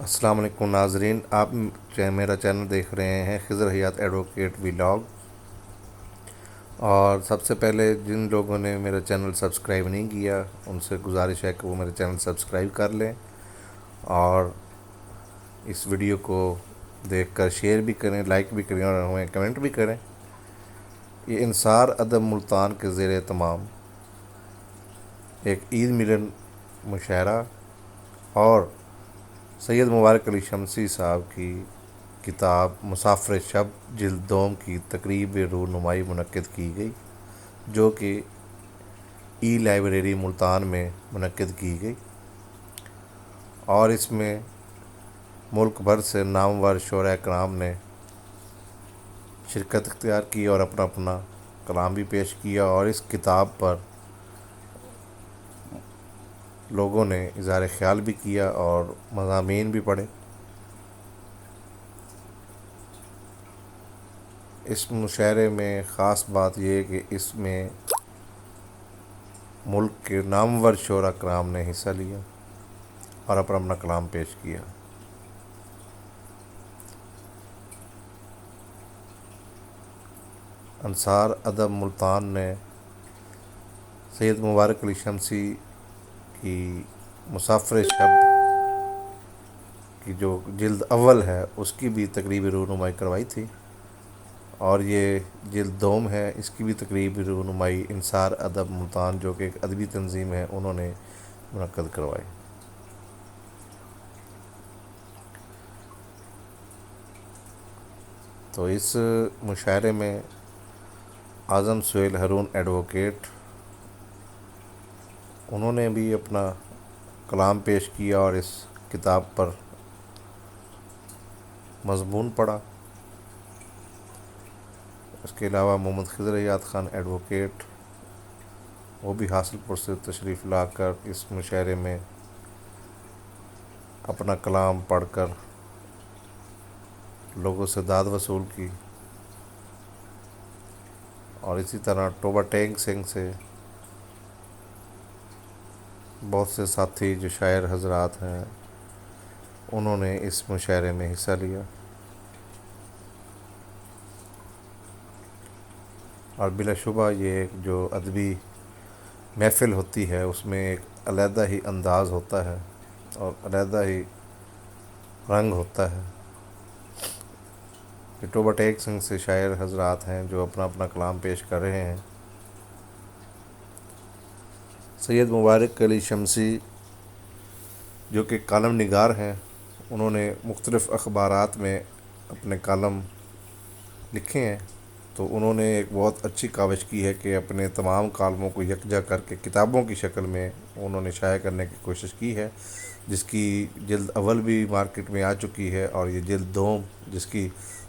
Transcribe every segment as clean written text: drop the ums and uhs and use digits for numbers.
السلام علیکم ناظرین، آپ میرا چینل دیکھ رہے ہیں خضر حیات ایڈوکیٹ ولاگ۔ اور سب سے پہلے جن لوگوں نے میرا چینل سبسکرائب نہیں کیا ان سے گزارش ہے کہ وہ میرا چینل سبسکرائب کر لیں اور اس ویڈیو کو دیکھ کر شیئر بھی کریں، لائک بھی کریں اور ہمیں کمنٹ بھی کریں۔ یہ انصار ادب ملتان کے زیر اہتمام ایک عید ملن مشاعرہ اور سید مبارک علی شمسی صاحب کی کتاب مسافر شب جلد دوم کی تقریب رونمائی منعقد کی گئی، جو کہ ای لائبریری ملتان میں منعقد کی گئی، اور اس میں ملک بھر سے نامور شعراء کرام نے شرکت اختیار کی اور اپنا اپنا کلام بھی پیش کیا، اور اس کتاب پر لوگوں نے اظہار خیال بھی کیا اور مضامین بھی پڑھے۔ اس مشاعرے میں خاص بات یہ ہے کہ اس میں ملک کے نامور شعراء کرام نے حصہ لیا اور اپنا اپنا کلام پیش کیا۔ انصار ادب ملتان نے سید مبارک علی شمسی کی مسافر شب کی جو جلد اول ہے اس کی بھی تقریبی رونمائی کروائی تھی، اور یہ جلد دوم ہے اس کی بھی تقریبی رونمائی انصار ادب ملتان جو کہ ایک ادبی تنظیم ہے انہوں نے منعقد کروائی۔ تو اس مشاعرے میں اعظم سہیل ہارون ایڈوکیٹ انہوں نے بھی اپنا کلام پیش کیا اور اس کتاب پر مضمون پڑھا۔ اس کے علاوہ محمد خضر حیات خان ایڈوکیٹ وہ بھی حاصل پور سے تشریف لا کر اس مشاعرے میں اپنا کلام پڑھ کر لوگوں سے داد وصول کی، اور اسی طرح ٹوبہ ٹینگ سنگھ سے بہت سے ساتھی جو شاعر حضرات ہیں انہوں نے اس مشاعرے میں حصہ لیا، اور بلا شبہ یہ ایک جو ادبی محفل ہوتی ہے اس میں ایک علیحدہ ہی انداز ہوتا ہے اور علیحدہ ہی رنگ ہوتا ہے کہ ٹوبہ ٹیک سنگھ سے شاعر حضرات ہیں جو اپنا اپنا کلام پیش کر رہے ہیں۔ سید مبارک علی شمسی جو کہ کالم نگار ہیں، انہوں نے مختلف اخبارات میں اپنے کالم لکھے ہیں، تو انہوں نے ایک بہت اچھی کاوش کی ہے کہ اپنے تمام کالموں کو یکجا کر کے کتابوں کی شکل میں انہوں نے شائع کرنے کی کوشش کی ہے، جس کی جلد اول بھی مارکیٹ میں آ چکی ہے، اور یہ جلد دوم جس کی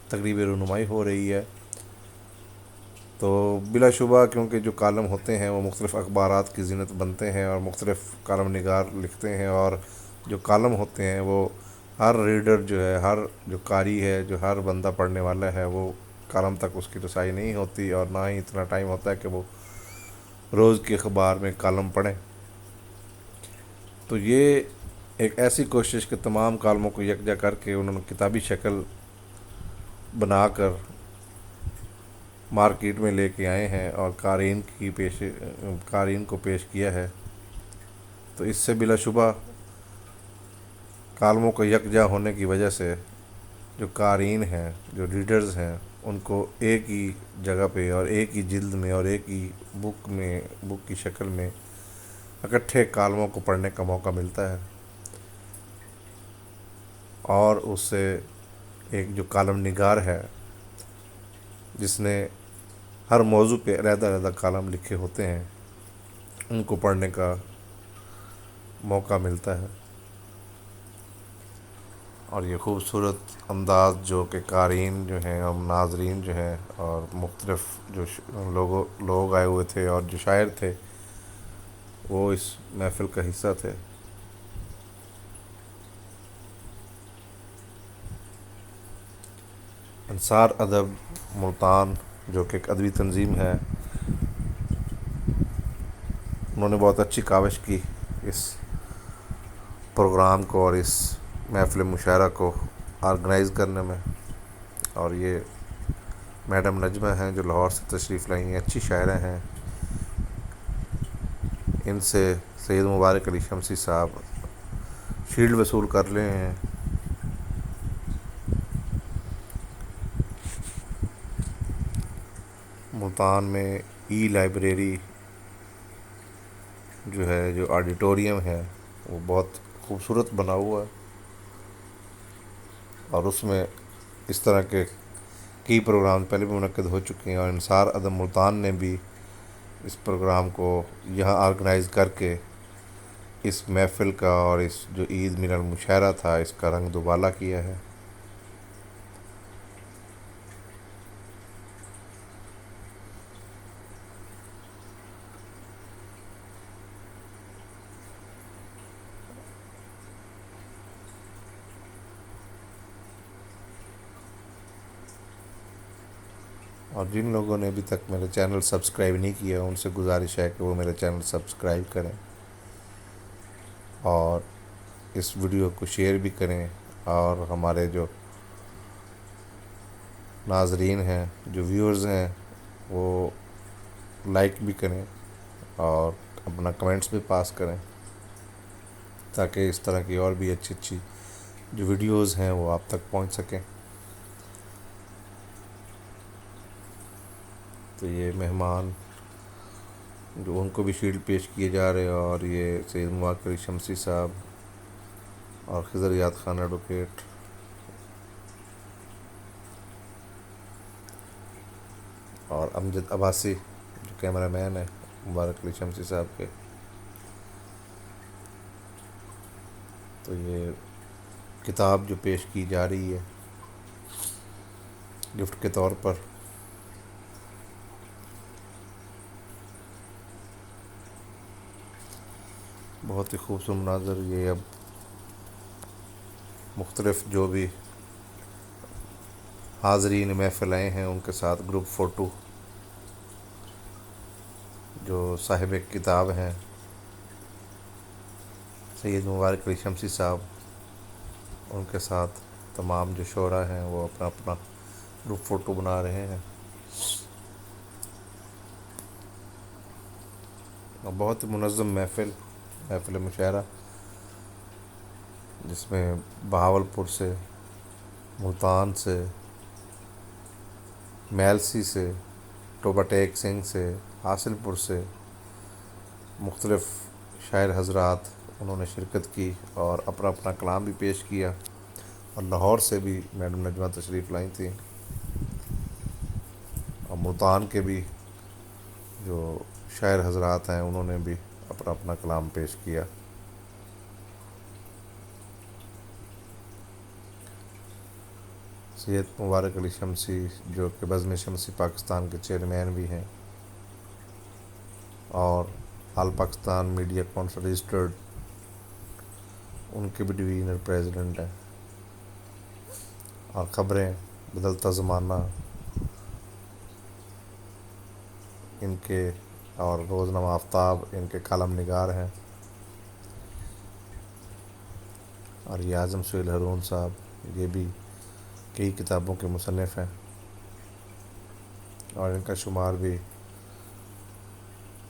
تقریبی رونمائی ہو رہی ہے۔ تو بلا شبہ کیونکہ جو کالم ہوتے ہیں وہ مختلف اخبارات کی زینت بنتے ہیں اور مختلف کالم نگار لکھتے ہیں، اور جو کالم ہوتے ہیں وہ ہر ریڈر جو ہے، ہر جو قاری ہے، جو ہر بندہ پڑھنے والا ہے، وہ کالم تک اس کی رسائی نہیں ہوتی، اور نہ ہی اتنا ٹائم ہوتا ہے کہ وہ روز کی اخبار میں کالم پڑھیں۔ تو یہ ایک ایسی کوشش کہ تمام کالموں کو یکجا کر کے انہوں نے کتابی شکل بنا کر مارکیٹ میں لے کے آئے ہیں اور قارئین کو پیش کیا ہے، تو اس سے بلا شبہ کالموں کو یکجا ہونے کی وجہ سے جو قارئین ہیں، جو ریڈرز ہیں، ان کو ایک ہی جگہ پہ اور ایک ہی جلد میں اور ایک ہی بک کی شکل میں اکٹھے کالموں کو پڑھنے کا موقع ملتا ہے، اور اس سے ایک جو کالم نگار ہے جس نے ہر موضوع پہ علیحدہ علیحدہ کالم لکھے ہوتے ہیں ان کو پڑھنے کا موقع ملتا ہے، اور یہ خوبصورت انداز جو کہ قارئین جو ہیں اور ناظرین جو ہیں اور مختلف جو لوگ آئے ہوئے تھے اور جو شاعر تھے وہ اس محفل کا حصہ تھے۔ انصار ادب ملتان جو کہ ایک ادبی تنظیم ہے، انہوں نے بہت اچھی کاوش کی اس پروگرام کو اور اس محفل مشاعرہ کو آرگنائز کرنے میں، اور یہ میڈم نجمہ ہیں جو لاہور سے تشریف لائی ہیں، اچھی شاعرہ ہیں. ان سے سید مبارک علی شمسی صاحب شیلڈ وصول کر لے ہیں. ملتان میں ای لائبریری جو ہے، جو آڈیٹوریم ہے، وہ بہت خوبصورت بنا ہوا ہے، اور اس میں اس طرح کے کئی پروگرام پہلے بھی منعقد ہو چکے ہیں، اور انصار ادب ملتان نے بھی اس پروگرام کو یہاں آرگنائز کر کے اس محفل کا اور اس جو عید ملن مشاعرہ تھا اس کا رنگ دوبالا کیا ہے. اور جن لوگوں نے ابھی تک میرے چینل سبسکرائب نہیں کیا ان سے گزارش ہے کہ وہ میرے چینل سبسکرائب کریں، اور اس ویڈیو کو شیئر بھی کریں، اور ہمارے جو ناظرین ہیں، جو ویورز ہیں، وہ لائک بھی کریں اور اپنا کمنٹس بھی پاس کریں، تاکہ اس طرح کی اور بھی اچھی اچھی جو ویڈیوز ہیں وہ آپ تک پہنچ سکیں. تو یہ مہمان جو ان کو بھی شیلڈ پیش کیے جا رہے ہیں، اور یہ سید مبارک علی شمسی صاحب اور خضر یاد خان ایڈوکیٹ اور امجد عباسی جو کیمرہ مین ہے مبارک علی شمسی صاحب کے. تو یہ کتاب جو پیش کی جا رہی ہے گفٹ کے طور پر، بہت ہی خوبصورت مناظر. یہ اب مختلف جو بھی حاضرین محفل آئے ہیں ان کے ساتھ گروپ فوٹو، جو صاحب کتاب ہیں سید مبارک علی شمسی صاحب، ان کے ساتھ تمام جو شعراء ہیں وہ اپنا اپنا گروپ فوٹو بنا رہے ہیں. اور بہت منظم محفل مشاعرہ، جس میں بہاولپور سے، ملتان سے، میلسی سے، ٹوبا ٹیک سنگھ سے، حاصل پور سے مختلف شاعر حضرات انہوں نے شرکت کی اور اپنا اپنا کلام بھی پیش کیا. اور لاہور سے بھی میڈم نجمہ تشریف لائی تھیں، اور ملتان کے بھی جو شاعر حضرات ہیں انہوں نے بھی اپنا اپنا کلام پیش کیا. سید مبارک علی شمسی جو کہ بزم شمسی پاکستان کے چیئرمین بھی ہیں، اور all Pakistan media council registered ان کے بھی ڈویژنل پریزیڈنٹ ہیں. اور خبریں، بدلتا زمانہ ان کے، اور روزنامہ آفتاب ان کے کالم نگار ہیں. اور یہ اعظم سہیل ہارون صاحب، یہ بھی کئی کتابوں کے مصنف ہیں، اور ان کا شمار بھی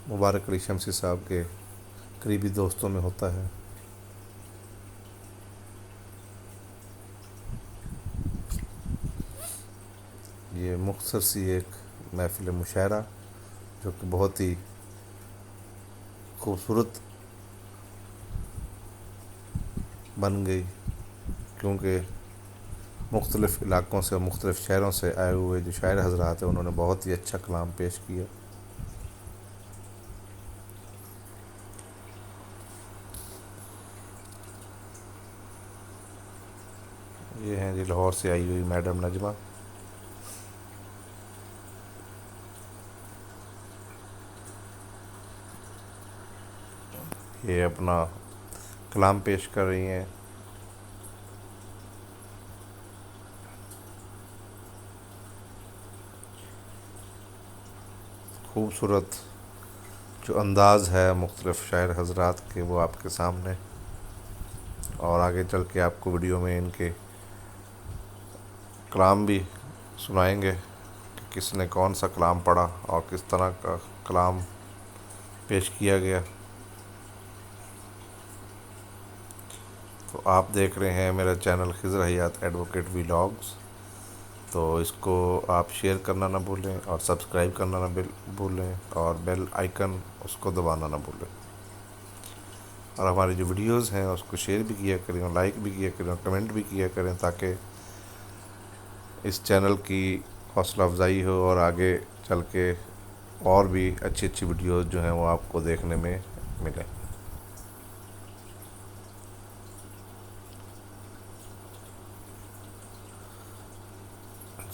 مبارک علی شمسی صاحب کے قریبی دوستوں میں ہوتا ہے. یہ مختصر سی ایک محفل مشاعرہ جو کہ بہت ہی خوبصورت بن گئی، کیونکہ مختلف علاقوں سے، مختلف شہروں سے آئے ہوئے جو شاعر حضرات ہیں انہوں نے بہت ہی اچھا کلام پیش کیا. یہ ہیں جی لاہور سے آئی ہوئی میڈم نجمہ. یہ اپنا کلام پیش کر رہی ہیں. خوبصورت جو انداز ہے مختلف شاعر حضرات کے وہ آپ کے سامنے اور آگے چل کے آپ کو ویڈیو میں ان کے کلام بھی سنائیں گے کہ کس نے کون سا کلام پڑھا اور کس طرح کا کلام پیش کیا گیا۔ تو آپ دیکھ رہے ہیں میرا چینل خضر حیات ایڈوکیٹ ولاگز، تو اس کو آپ شیئر کرنا نہ بھولیں اور سبسکرائب کرنا نہ بھولیں اور بیل آئیکن اس کو دبانا نہ بھولیں، اور ہماری جو ویڈیوز ہیں اس کو شیئر بھی کیا کریں اور لائک بھی کیا کریں اور کمنٹ بھی کیا کریں، تاکہ اس چینل کی حوصلہ افزائی ہو اور آگے چل کے اور بھی اچھی اچھی ویڈیوز جو ہیں وہ آپ کو دیکھنے میں ملیں۔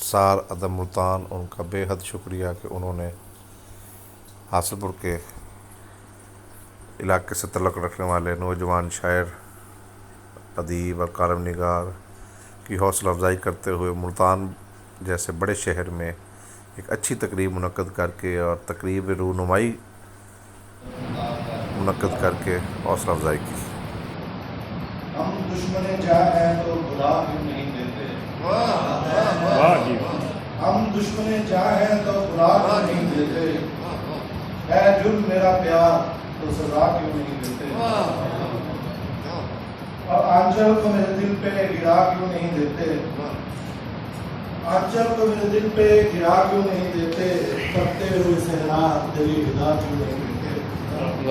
سار عدم ملتان ان کا بے حد شکریہ کہ انہوں نے حاصل پور کے علاقے سے تعلق رکھنے والے نوجوان شاعر، ادیب اور کالم نگار کی حوصلہ افزائی کرتے ہوئے ملتان جیسے بڑے شہر میں ایک اچھی تقریب منعقد کر کے اور تقریب رونمائی منعقد کر کے حوصلہ افزائی کی۔ ہم دشمن جاں ہیں تو بلا کیوں نہیں دیتے، ہم دشمن جاں ہیں تو بلا کیوں نہیں دیتے، ہے جرم میرا پیار تو سزا کیوں نہیں دیتے، اور آنچل کو میرے دل پہ گرا کیوں نہیں دیتے، آنچل کو میرے دل پہ گرا کیوں نہیں دیتے، کرتے ہوئے صحرا تیری ہدا کیوں نہیں دیتے،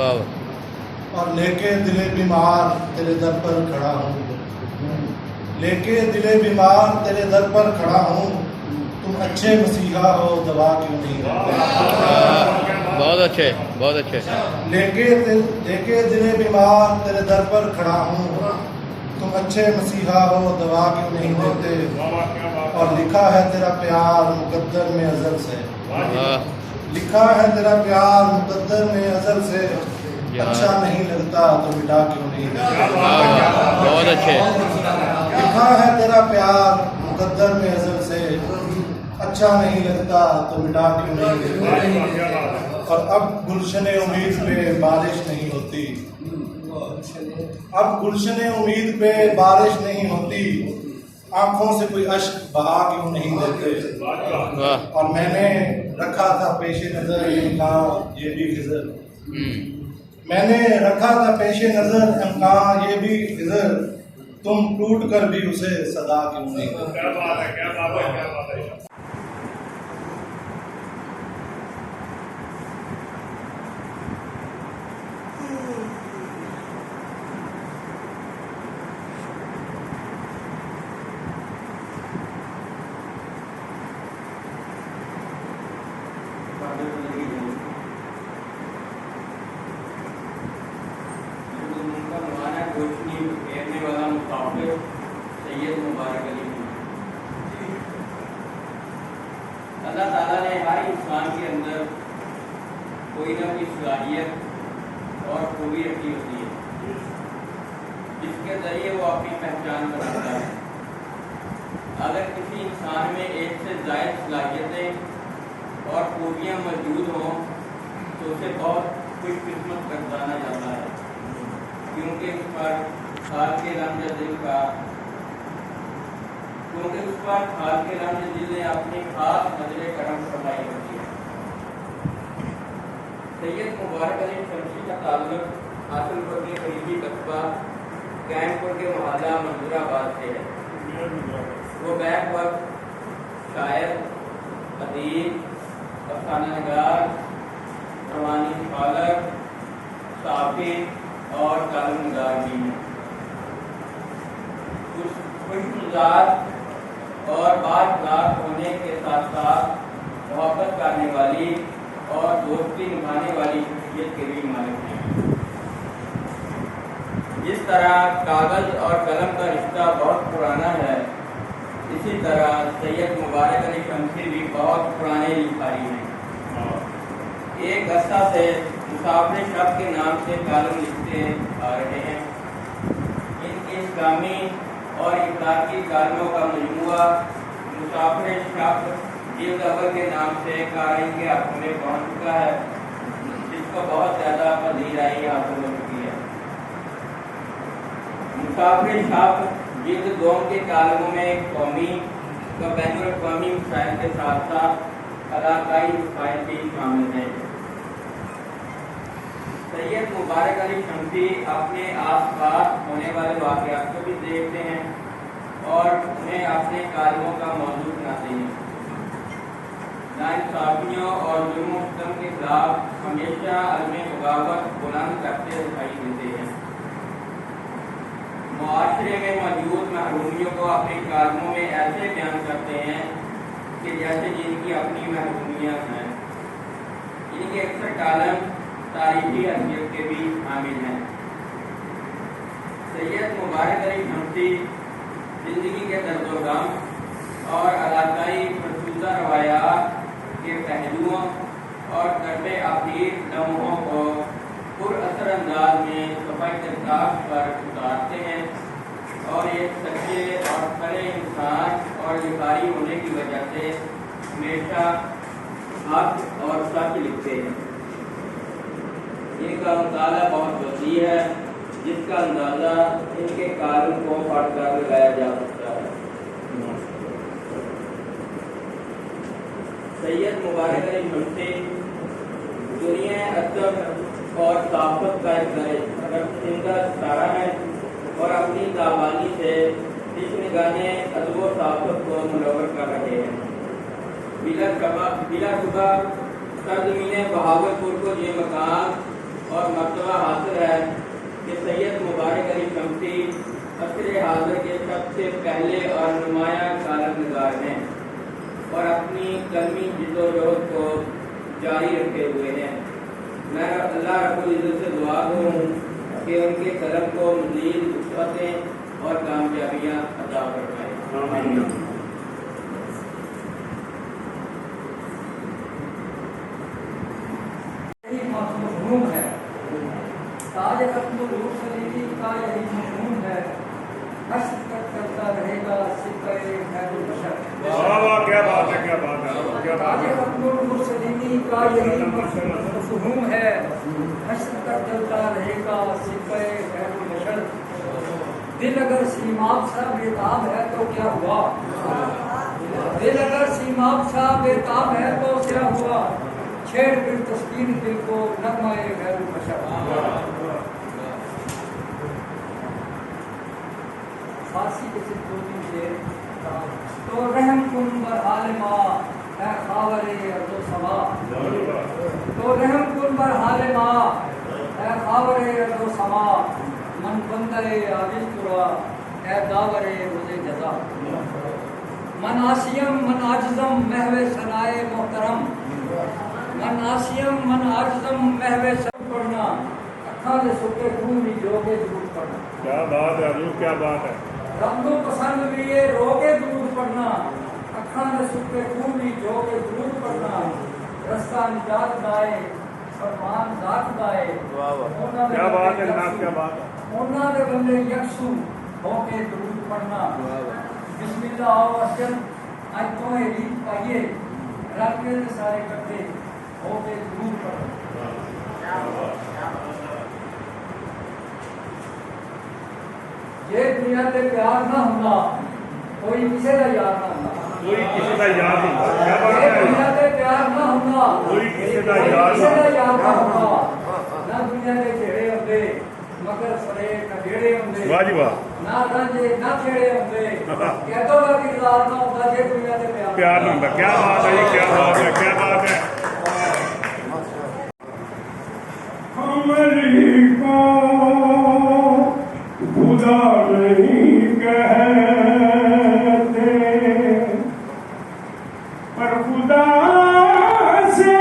اور لے کے دل بیمار تیرے در پر کھڑا ہوں، لے کے دل بیمار تیرے در پر کھڑا ہوں، تم اچھے مسیحا ہو دوا کیوں نہیں دیتے۔ بہت اچھے، بہت اچھے۔ لے کے دل بیمار تیرے در پر کھڑا ہوں، تم اچھے مسیحا ہو دوا کیوں نہیں دیتے، اور لکھا ہے تیرا پیار مقدر میں ازل سے، لکھا ہے تیرا پیار مقدر میں ازل سے، اچھا نہیں لگتا تو مٹا کیوں نہیں دیتے، بہت اچھے۔ لکھا ہے تیرا پیار مقدر میں ازل سے، اچھا نہیں لگتا تو مٹا کیوں نہیں دیتے، اور اب گلشن امید پہ بارش نہیں ہوتی، اب گلشن امید پہ بارش نہیں ہوتی، آنکھوں سے کوئی اشک بہا کیوں نہیں دیتے، اور میں نے رکھا تھا پیش نظر امکان یہ بھی خضر، میں نے رکھا تھا پیش نظر امکان یہ بھی خضر، تم ٹوٹ کر بھی اسے صدا کیوں نہیں دیتے۔ روشنی پھیرنے والا مسافر سید مبارک علی۔ اللہ تعالیٰ نے ہر انسان کے اندر کوئی نہ کوئی صلاحیت اور خوبی رکھی ہوتی ہے جس کے ذریعے وہ اپنی پہچان بناتا ہے۔ اگر کسی انسان میں ایک سے زائد صلاحیتیں اور خوبیاں موجود ہوں تو اسے بہت خوش قسمت گردانا جاتا ہے، کیونکہ اس پر خال کے رمز دل نے اپنی خاص نظر کرم فرمائی ہوتی ہے۔ سید مبارک علی شمسی کا تعلق حاصل پور کے قریبی قصبہ کین پور کے محلہ منظور آباد سے ہے۔ وہ بیک وقت شاعر، ادیب، افسانہ نگار، روانی خالق، صحافی اور کالم نگار بھی ہیں۔ خوش مزاج اور بااخلاق ہونے کے ساتھ ساتھ محبت کرنے والی اور دوستی نبھانے والی شخصیت کے بھی مالک ہیں۔ جس طرح کاغذ اور قلم کا رشتہ بہت پرانا ہے، اسی طرح سید مبارک علی شمسی بھی بہت پرانے لکھاری ہیں۔ ایک عرصہ سے مسافر شب کے نام سے کالم لکھتے آ رہے ہیں۔ ان کی اسلامی اور اخلاقی کالموں کا مجموعہ مسافر شب جلد اول کے نام سے قارئین کے ہاتھوں میں پہنچ چکا ہے، جس کو بہت زیادہ پذیرائی حاصل ہو چکی ہے۔ مسافر شاپ جلد 2 کے کالموں میں قومی و بین الاقوامی مسائل کے ساتھ ساتھ علاقائی مسائل بھی شامل ہیں۔ سید مبارک علی شمسی اپنے آس پاس ہونے والے واقعات کو بھی دیکھتے ہیں اور انہیں اپنے کالموں کا موضوع بناتے ہیں۔ ناانصافیوں اور ظلم و ستم کے خلاف ہمیشہ عزم بغاوت بلند کرتے دکھائی دیتے ہیں۔ معاشرے میں موجود محرومیوں کو اپنے کالموں میں ایسے بیان کرتے ہیں کہ جیسے جن کی اپنی محرومیاں ہیں۔ ان کے اکثر کالم تاریخی حیثیت کے بھی حامل ہیں۔ سید مبارک علی شمسی زندگی کے درد و غم اور علاقائی فرسودہ روایات کے پہلوؤں اور طرز افریح لمحوں کو پر اثر انداز میں صفحۂ طرز پر اتارتے ہیں اور ایک سچے اور کھلے انسان اور لکھاری ہونے کی وجہ سے ہمیشہ حق اور سچ لکھتے ہیں۔ ان کا مطالعہ بہت وسیع ہے جس کا اندازہ ان کے کالم کو پڑھ کر لگایا جا سکتا ہے۔ سید مبارک علی شمسی دنیا ادب اور صحافت کا ایک زندہ ستارہ ہے اور اپنی تابانی سے اس نگاہ ادب و صحافت کو منور کر رہے ہیں۔ بلا شبہ سرزمین بہاولپور کو یہ مقام اور مرتبہ حاصل ہے کہ سید مبارک علی شمسی عصر حاضر کے سب سے پہلے اور نمایاں کالم نگار ہیں اور اپنی قلمی جد و جہد کو جاری رکھے ہوئے ہیں۔ میں اللہ رب العزت سے دعا ہوں کہ ان کے قلم کو مزید وسعتیں اور کامیابیاں عطا فرمائے۔ مفہوم ہے تاج ختم الرسلی کا یہی مفہوم ہے، حشر تک کرتا رہے گا سپہ خیر البشر۔ کیا بات ہے، کیا بات ہے، تاج ختم الرسلی کا یہی مفہوم ہے، حشر تک چلتا رہے گا سپہ خیر البشر۔ دل اگر سیماب سا بےتاب ہے تو کیا ہوا، دل اگر سیماب سا بےتاب ہے تو کیا ہوا، چھیڑ پھر تسکین دل کو نغمہ غیر البشر۔ فارسی کے صرف 2-3 شعر۔ تو رحم کن بر حال ما اے خاور ارض و سما، تو رحم کن بر حال ما اے خاور ارض و سما، من بندہ عاجز ترا اے داور روز جزا۔ من آسیم من عاجزم محو ثنائے محترم، من آسیم من عاجزم محو سب پڑھنا، اکھاں دے سکے خون بھی جو کے درود پڑھنا۔ کیا بات ہے حضور، کیا بات ہے۔ رمضو پسند بھی یہ رو کے درود پڑھنا، اکھاں دے سکے خون بھی جو کے درود پڑھنا، رستہ نجات دائے فرمان ذات دائے۔ کیا بات ہے جناب، کیا بات ہے۔ اونا دے بندے یکسو ہو کے درود پڑھنا۔ بسم اللہ آؤ اسجد آج تو ریت پائیے، رل کے سارے کٹھے ہو کے درود پڑھنا۔ یہ دنیا تے پیار نہ ہونا کوئی کسی کا یار نہ ہونا، کوئی کسی کا یار نہیں ہوتا۔ کیا بات یہ ہے، دنیا تے پیار نہ ہونا کوئی کسی کا کوئی یار کسی کا نہیں یار نہ ہونا، نہ دنیا دے چہرے ہوندے مگر سرے کھڑے ہوندے، واہ جی واہ، نہ رنجے نہ چھڑے ہوندے، کہتوں کا کردار نہ ہوتا جے دنیا تے پیار نہیں ہوتا۔ کیا بات ہے جی، کیا بات ہے، کیا بات ہے۔ ہماری کو خدا نہیں کہتے، پر خدا سے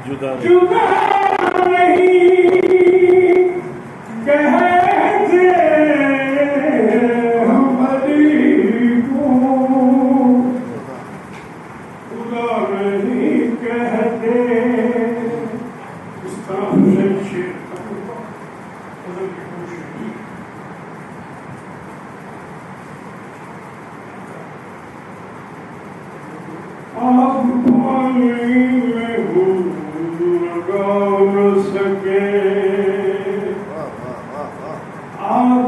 جدا جدا نہیں کہتے، ہماری کو خدا نہیں کہتے۔ اس طرح سے شیر بدل کی کوشش کی۔ آپ پانی میں ہوں لگا نہ سکے، آپ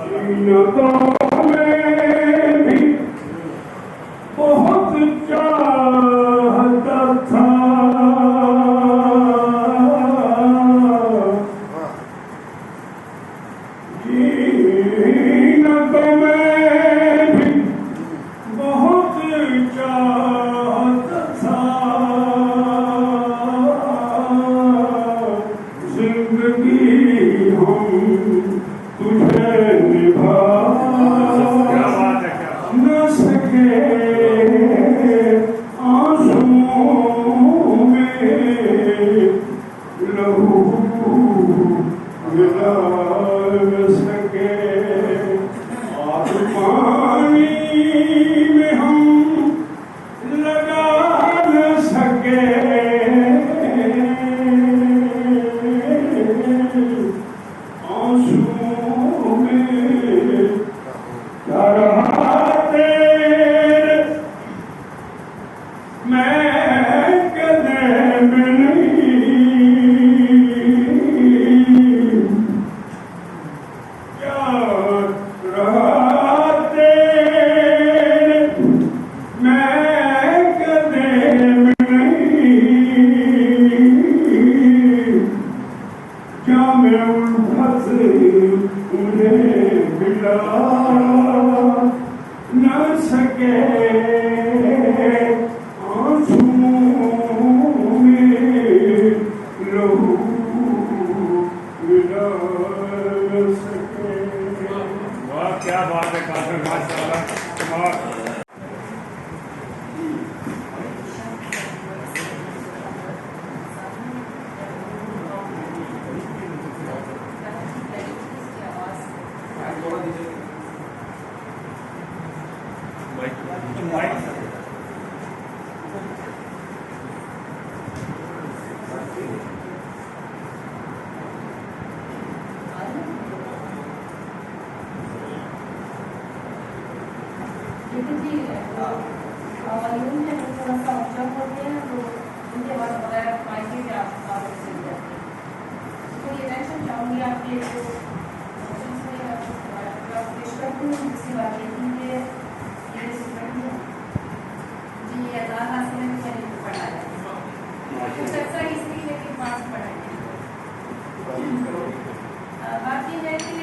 زینتوں میں بھی بہت چاہتا تھا زینتوں میں بھی بہت چاہتا تھا زندگی ہم تجھے نبھا کیا بات ہے کیا نہ سکے آنسوؤں میں لہو ملا نہ سکے آب پانی میں ہم لگا نہ سکے آنسوؤں میں کیا رہا تیرے میں کدے میں نہیں کیا رہا تیرے میں کدے میں نہیں کیا میں الفت انہیں ملا نہ سکے آنسوؤں میں لہو ملا نہ سکے واہ کیا بات ہے قاسم ماشاء اللہ کمال لیکن جی معلوم ہے وہ تھوڑا سا اونچا ہوتے ہیں تو ان کے بعد بغیر مائکے کے آپ چل جاتے ہیں تو یہ ٹینشن چاہوں گی آپ کے جو پیش کرتی ہوں دوسری بات یہ تھی کہ یہ اسٹوڈنٹ ہے جی یہ اعزاز حاصل ہے کہ نہیں پڑھا ہے کچھ اچھا اس لیے لیکن پاس پڑھائیں بات یہ ہے کہ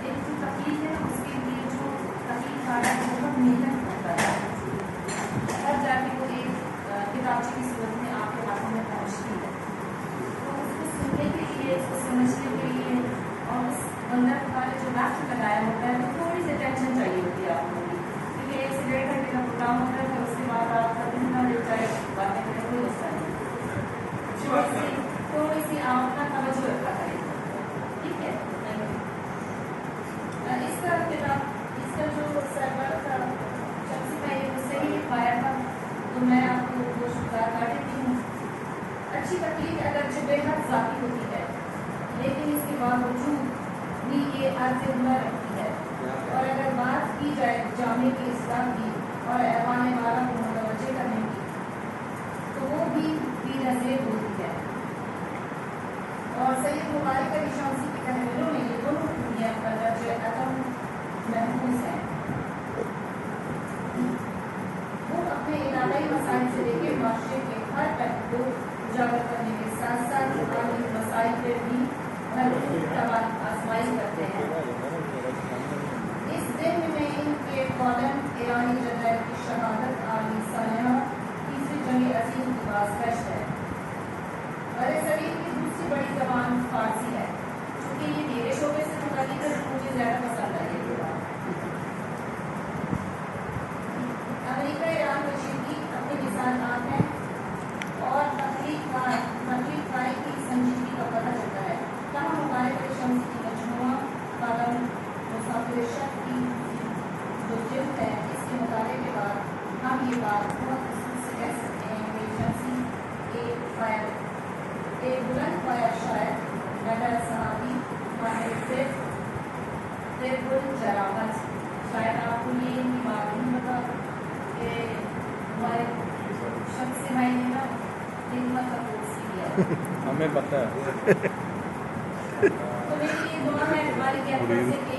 ایک جو تکلیف ہے اس کے لیے جو تکلیف آ رہا ہے بہت محنت کرتا ہے تب جا کے وہ ایک کتابچے کی صورت میں آپ کے ہاتھوں میں پہنچتی ہے تو اس کو سننے کے لیے اس کو سمجھنے کے لیے اور اس بندر والے جو وقت لگایا ہوتا ہے تو تھوڑی سی ٹینشن چاہیے ہوتی ہے آپ کو بھی کیونکہ 1 سے 1.5 گھنٹے کا پروگرام ہوتا ہے پھر اس کے بعد آپ کا دن نہ لے جائے باتیں کریں کوئی مسئلہ نہیں تھوڑی سی آپ اپنا توجہ رکھا کریں ٹھیک ہے اس کا کتاب اس کا جو سرور تھا شخصی میں یہ مجھ سے ہی پایا تھا تو میں آپ کو وہ شکار کر دیتی ہوں اچھی تکلیف اگرچہ بے حد ذاتی ہوتی ہے لیکن اس کے باوجود بھی یہ عرض عمر رکھتی ہے اور اگر بات کی جائے جامع کی اصلاح کی اور ایوان والا کو متوجہ کرنے کی تو وہ بھی نظیر ہوتی ہے اور سید مبارک علی شمسی کی تحریروں میں یہ دونوں خوبیاں درجہ عدم محفوظ ہیں وہ اپنے علاقائی مسائل سے لے کے معاشرے کے ہر پہلو کو اجاگر کرنے کے ساتھ ساتھ عالمی مسائل پر بھی آزمائی کرتے ہیں اس دن میں ان کے کالم ایرانی جنرل کی شہادت عالمی سالانہ تیسری جنگ عظیم کے پاس پیش ہے برصغیر کی دوسری بڑی زبان فارسی ہے چونکہ یہ میرے شعبے سے متعلق ہے مجھے زیادہ پسند ہے یہ بات امریکہ ایران کشیدگی اپنی نشانات ہیں اور تخلیق کاری کی سنجیدگی کا پتہ چلتا ہے تاہم مبارک علی شمسی کی مجموعہ قلم مسافر شک کی جو جلد ہے اس کے مطالعے کے بعد ہم یہ بات بہت خصوص سے کہہ سکتے ہیں کہ شمسی ایک بلند پایا شاعر نگر صحابی ماہر طب الجراحت شاید آپ کو یہ معلوم ہوگا کہ ہمارے شخص سے میں نے نا خدمت کا کورس کیا ہمیں پتہ ہے تو میری یہ دعا ہے ہماری کیمپس سے کہ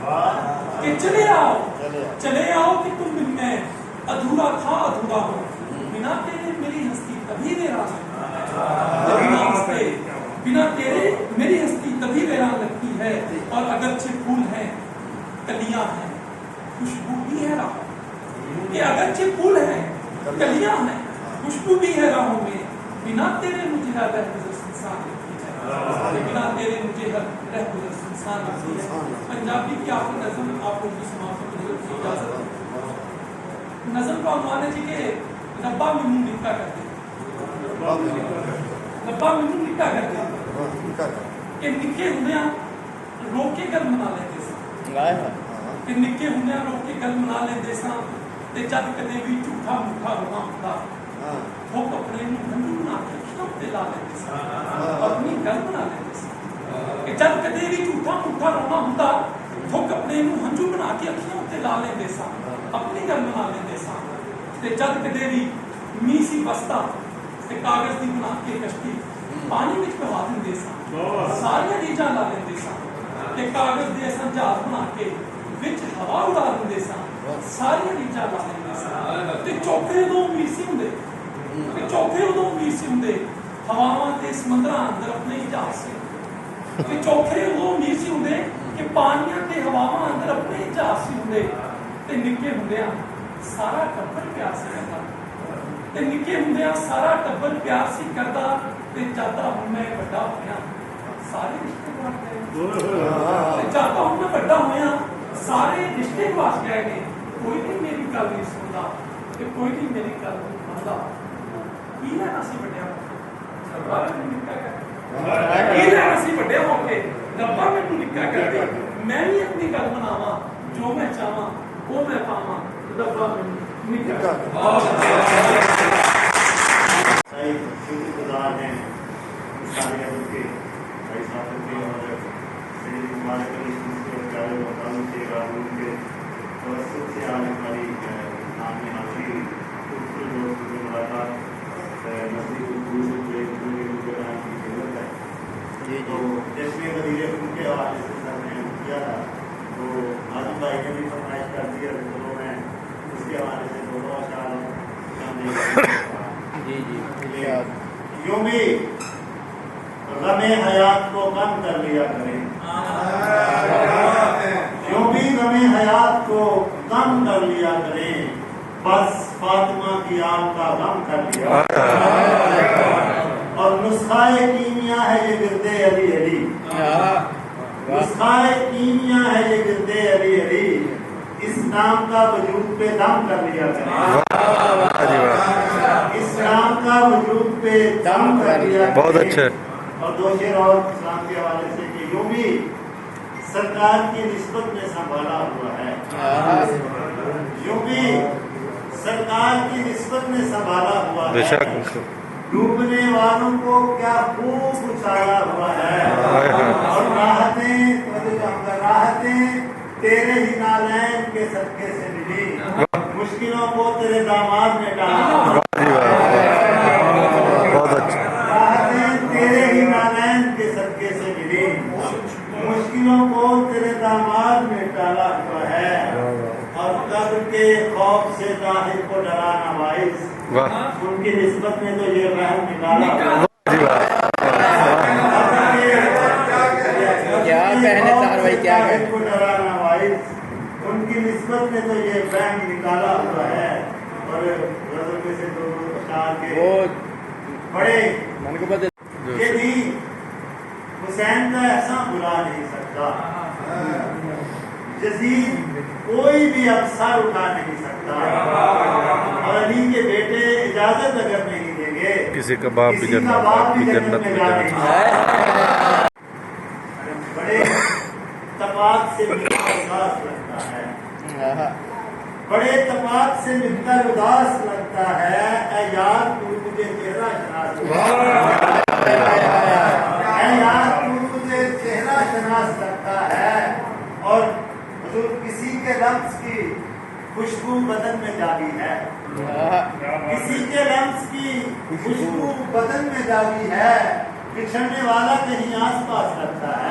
کہ چلے آؤ کہ تم بن میں ادھورا تھا ادھورا ہو، بنا تیرے میری ہستی تبھی ویران لگتی ہے، بنا تیرے میری ہستی تبھی ویران لگتی ہے، اور اگرچہ پھول ہیں کلیاں ہیں خوشبو بھی ہے راہوں، کہ اگرچہ پھول ہیں کلیاں ہیں خوشبو بھی ہے راہوں میں، بنا تیرے مجھے رہ گزر سنسان لگتی ہے، بنا تیرے مجھے رہ گزر سنسان لگتی ہے۔ پنجابی کی آخر نظم آپ لوگ کی سماعت کی اجازت ہے۔ نظم کا عنوان ہے جی کہ ربا میں منہ نکا کرتے، ربا میں منہ نکا کرتے کہ نکے ہوندیاں رو کے گل منا لیندے سن، کہ نکے ہوندیاں رو کے گل منا لیندے سن، تے جد کدے بھی جھوٹا موٹا رونا ہوندا تھوک اپنے نوں ہنجو بنا کے اکھیاں تے لا لیندے سن، اپنی گل بنا لیندے سن، کہ جد کدے بھی جھوٹا موٹا رونا ہوندا تھوک اپنے نوں ہنجو بنا کے اکھیاں تے لا لیندے سن، اپنی گل بنا لیندے سن، تے جد کدے بھی میہ سی بستا تے کاغذ دی بنا کے کشتی پانی وچ بہا دیندے سن، سارے ریجاں لا لیندے سن، تے کاغذ دے اساں جہاز بنا کے وچ ہوا اڑا دیندے سن، سارے ریجاں لا لیندے سن، تے چوکھے ادوں امیر سی ہوندے، تے چوکھے ادوں امیر سی ہوندے ہواواں تے سمندراں اندر اپنے جہاز سے، تے چوکھے ادوں امیر سی ہوندے کہ پانیاں تے ہواواں اندر اپنے جہاز سی ہوندے، تے نکے ہوندیاں سارا ٹبر پیار سی کردا، تے نکے ہوندیاں سارا ٹبر پیار سی کردا، تے جاتا ہوں میں بڑا ہویا سارے رشتے گواچ گئے، تے جاتا ہوں میں بڑا ہویا سارے رشتے گواچ گئے نے، کوئی بھی میری گل نہیں سندا تے کوئی بھی میری گل نہیں مندا، کی لینا سی بڑیا ربا مینوں نکا کر، کی لینا سی بڑے ہو کے ربا مینوں نکا کر دے، میں بھی اپنی گل مناواں جو میں چاہواں وہ میں پاواں، ربا مینوں نکا کر۔ شکر گزار ہیں سارے ادب کے بھائی صاحب کے اور سید مبارک علی شمسی اور پیارے مقام کے راہول کے توسط سے آج ہماری نام میں حاضری خوبصورت دوست کی ملاقات مسجد گفتگو سے جڑے ہوئے مجران کی ضرورت ہے، تو جشن غدیر خون کے حوالے سے سر نے کیا تھا، تو آزم بھائی نے بھی فرمائش کر دی، اور چلو میں اس کے حوالے سے دونوں اشعار یوں بھی غم حیات کو کم کر لیا کریں، یوں بھی غم حیات کو کم کر لیا کریں، بس فاطمہ کی آگ کا غم کر لیا کریں، اور نسخہ کیمیا ہے یہ گردے علی علی، نسخہ کیمیا ہے یہ گردے علی علی، اس نام کا وجود پہ دم کر لیا کریں، اس نام کا وجود پہ دم کر لیا کریں۔ بہت اچھا۔ اور دو شعر اور اسلام کے حوالے سے کہ یوں بھی سرکار کی نسبت میں سنبھالا ہوا ہے، یوں بھی سرکار کی نسبت میں سنبھالا ہوا ہے، ڈوبنے والوں کو کیا خوب اچھایا ہوا ہے، اور راحتیں تیرے ہی نالین کے صدقے سے ملی، مشکلوں کو تیرے داماد نے ڈالا، راحتیں تیرے ہی نالین کے صدقے سے ملی، مشکلوں کو تیرے داماد نے ٹالا ہوا ہے، اور قبر کے خوف سے ظاہر کو ڈرانا باعث، ان کی نسبت میں تو یہ رحم نکالا ہوا کو ڈرانا باعث، ان کی نسبت میں تو یہ رحم نکالا ہوا ہے، اور غزل میں سے دو اشعار کے بڑے یہ بھی حسین کا احسان بلا نہیں سکتا، یزید کوئی بھی افسر اٹھا نہیں سکتا، اور علی کے بیٹے اجازت اگر نہیں دیں گے کسی کا باپ بھی جنت میں جانے، بڑے تپاک سے مل کر اداس لگتا ہے، بڑے تپاک سے مل کر اداس لگتا ہے، اے یار تو مجھے چہرہ شناس اے یار تو مجھے چہرہ شناس لگتا ہے، اور حضور کسی کے لفظ کی خوشبو بدن میں جاگی ہے، کسی کے لفظ کی خوشبو بدن میں جاگی ہے، بچھڑنے والا کہیں آس پاس لگتا ہے،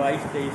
22-23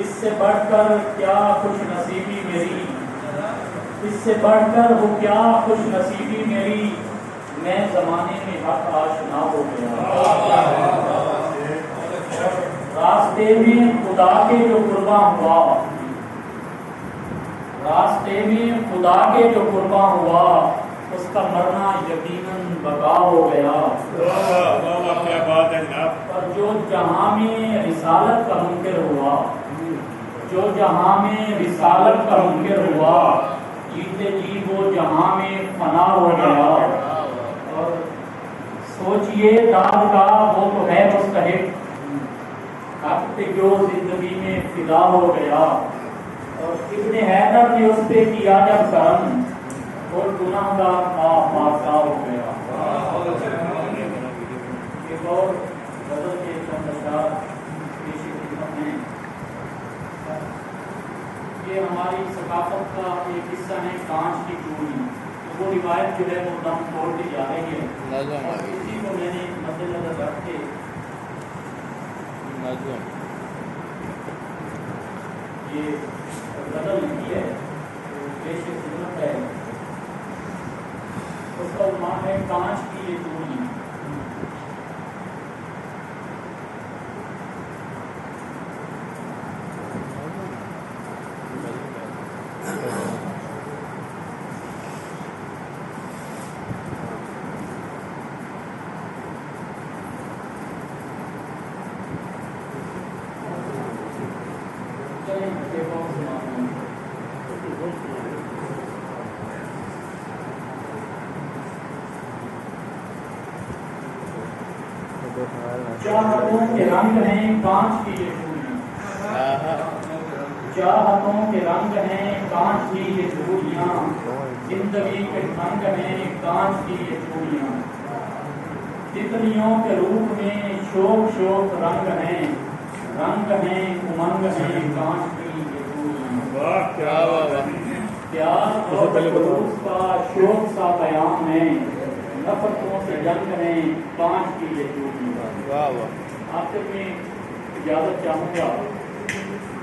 اس سے بڑھ کر کیا خوش نصیبی میری، اس سے بڑھ کر وہ کیا خوش نصیبی میری، میں زمانے میں حق آشنا ہو گیا۔ راستے میں خدا کے جو قرباں ہوا، راستے میں خدا کے جو قرباں ہوا، اس کا مرنا یقیناً بقا ہو گیا۔ کیا بات ہے جناب۔ اور جو جہاں میں رسالت کا منکر ہوا، جو جہاں میں رسالت کا منکر ہوا، جیتے جی وہ جہاں میں فنا ہو گیا۔ اور سوچئے داد کا وہ تو ہے مستحق، حق پہ جو زندگی میں فدا ہو گیا۔ اور ابن حیدر نے اس پہ کیا جب کرم، اور گناہ گار پاکا ہو گیا۔ ایک اور غزل کے چند اشعار پیش خدمت ہیں۔ یہ ہماری ثقافت کا ایک حصہ ہے، کانچ کی چوڑی۔ وہ روایت جو ہے وہ دم توڑ کے جا رہی ہے، اور اسی کو میں نے مد نظر رکھ کے یہ غزل لکھی ہے، پیش خدمت ہے۔ اس کا عنوان ہے کانچ کی یہ چوڑی۔ چاہتوں کے رنگ ہیں کانچ کی یہ چوڑیاں، چاہتوں کے رنگ ہیں کانچ کی یہ چوڑیاں، زندگی کے رنگ ہیں کانچ کی یہ چوڑیاں، تتلیوں کے روپ میں شوق شوق رنگ ہیں امنگ ہیں کانچ کی یہ چوڑیاں۔ پیار اور خلوص کا شوق سا پیام ہے، نفرتوں سے جنگ ہیں کانچ کی یہ چوڑیاں۔ آخر میں اجازت چاہوں گا،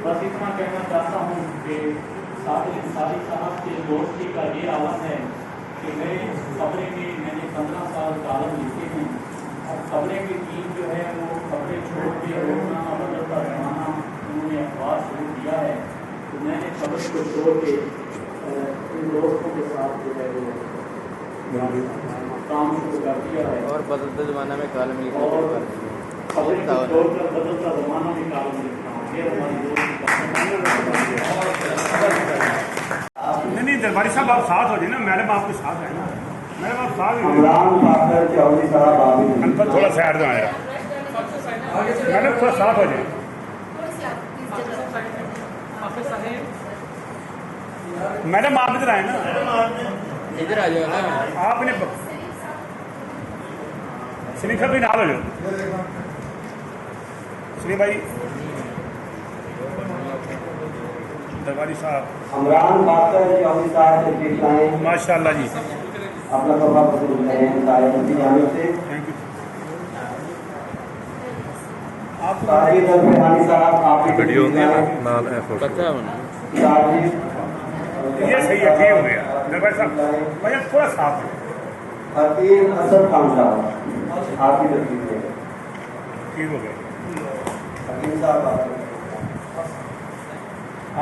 بس اتنا کہنا چاہتا ہوں کہ صادق صاحب کے دوستی کا یہ عالم ہے کہ میرے خبریں میں نے 15 سال کالم لکھے ہیں، اور خبریں کی ٹیم جو ہے وہ خبریں چھوڑ کے روزانہ بدلتا زمانہ انہوں نے اخبار شروع کیا ہے، تو میں نے خبر کو چھوڑ کے ان دوستوں کے ساتھ جو ہے وہ کام شروع کر دیا ہے، اور بدلتے زمانہ میں کالم لکھنا اور شروع کر دیا۔ خبریں کو چھوڑ کر بدلتا زمانہ میں کالم لکھنا ہوں، یہ ہماری نہیں درباری صاحب آپ ساتھ ہو جائیں نا، میڈم آپ کے ساتھ ہیں نا، میڈم آپ ساتھ ہیں۔ عمران فاخر چودھری صاحب آپ بھی انکل تھوڑا سائڈ میں آیا، میڈم تھوڑا ساتھ ہو جائیں۔ میڈم آپ ادھر آئے نا، ادھر آ جاؤ نا۔ آپ نے سنی صاحب بھی نال ہو جاؤ، سنی بھائی درباری صاحب۔ عمران فاخر چودھری صاحب تشریف لائیں، ماشاء اللہ جی، اپنا تحفہ پسند کریں صاحب کی جانب سے۔ Thank you. ساجد الفہانی صاحب آپ کی ویڈیو تشریف لائیں۔ پتہ ہے انہیں ساجد یہ صحیح ہے، ٹھیک ہو گیا درباری صاحب، بھائی تھوڑا ساتھ ہے، حکیم اسد خان صاحب آپ کی تشریف لیں۔ ٹھیک ہو گیا۔ حکیم صاحب آپ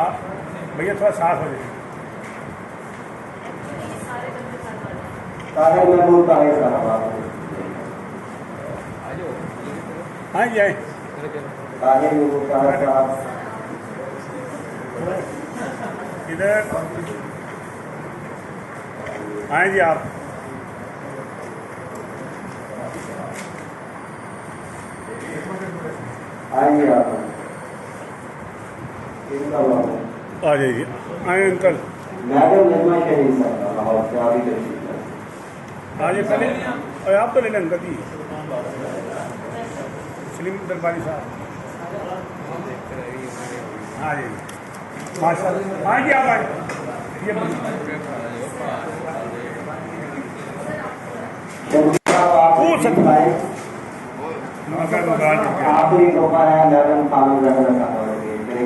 آپ بھیا تھوڑا ساتھ ہو جائے۔ طاہر محمود طاہر صاحب آپ ہاں جی آئے، طاہر محمود طاہر صاحب ادھر آئیں جی آپ۔ آئیے آپ آ جائیے، آئیں انکل میڈم نجمہ شہید صاحب لاہور سے آپ ہی تشریف لائیں۔ آ جائیے پہلے، اور آپ تو لے لیں انکل جی، سلیم درباری صاحب آ جائیے، ماشاء اللہ ہاں جی آپ آئیں۔ یہ آخری موقع ہے میڈم خانم زہرا صاحب کے